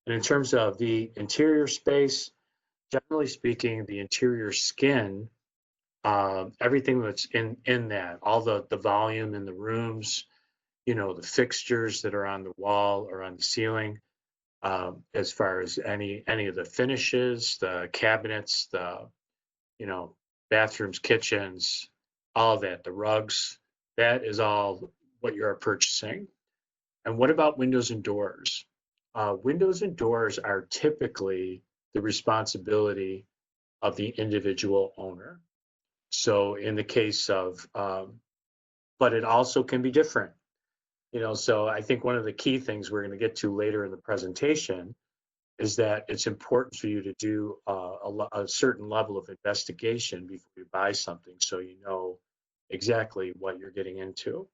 And in terms of the interior space, generally speaking, the interior skin, everything that's in that, all the volume in the rooms, the fixtures that are on the wall or on the ceiling, as far as any of the finishes, the cabinets, the you know bathrooms, kitchens, all of that, the rugs, that is all what you're purchasing. And what about windows and doors? Windows and doors are typically the responsibility of the individual owner. So in the case of, but it also can be different. So I think one of the key things we're going to get to later in the presentation is that it's important for you to do a certain level of investigation before you buy something, so you know exactly what you're getting into.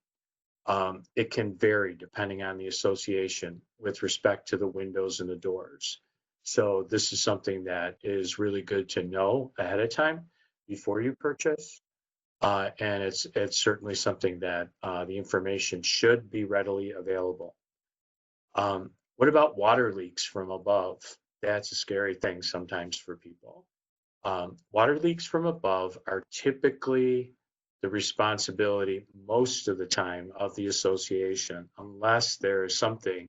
It can vary depending on the association with respect to the windows and the doors. So this is something that is really good to know ahead of time before you purchase. And it's certainly something that the information should be readily available. What about water leaks from above? That's a scary thing sometimes for people. Water leaks from above are typically the responsibility most of the time of the association, unless there is something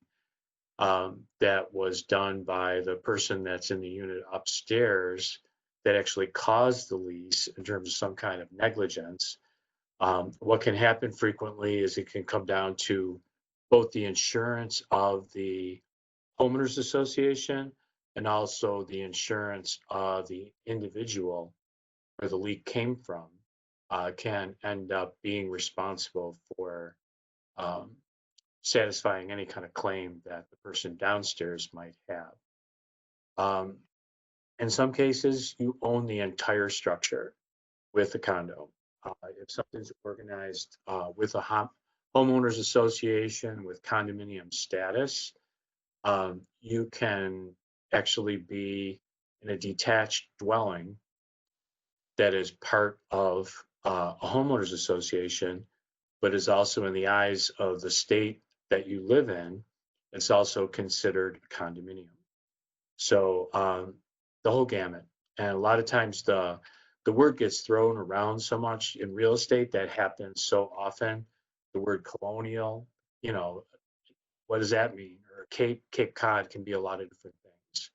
that was done by the person that's in the unit upstairs that actually caused the lease in terms of some kind of negligence. What can happen frequently is it can come down to both the insurance of the homeowners association and also the insurance of the individual where the leak came from, can end up being responsible for um, satisfying any kind of claim that the person downstairs might have. Um, in some cases, you own the entire structure with the condo. If something's organized with a homeowners association with condominium status, you can actually be in a detached dwelling that is part of a homeowners association, but is also in the eyes of the state that you live in, it's also considered a condominium. So the whole gamut. And a lot of times the word gets thrown around so much in real estate, that happens so often. The word colonial, you know, what does that mean? Or Cape Cod can be a lot of different things.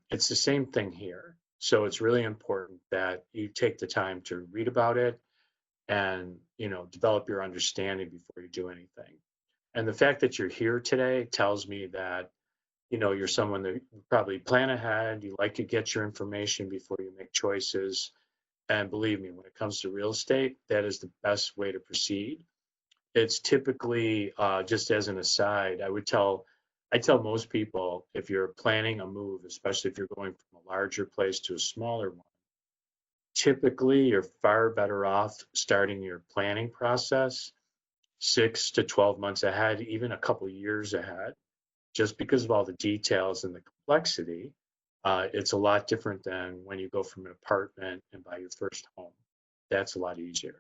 It's the same thing here. So it's really important that you take the time to read about it and develop your understanding before you do anything. And the fact that you're here today tells me that you're someone that you probably plan ahead. You like to get your information before you make choices. And believe me, when it comes to real estate, that is the best way to proceed. It's typically, just as an aside, I tell most people, if you're planning a move, especially if you're going from a larger place to a smaller one, typically you're far better off starting your planning process 6 to 12 months ahead, even a couple of years ahead, just because of all the details and the complexity. It's a lot different than when you go from an apartment and buy your first home. That's a lot easier.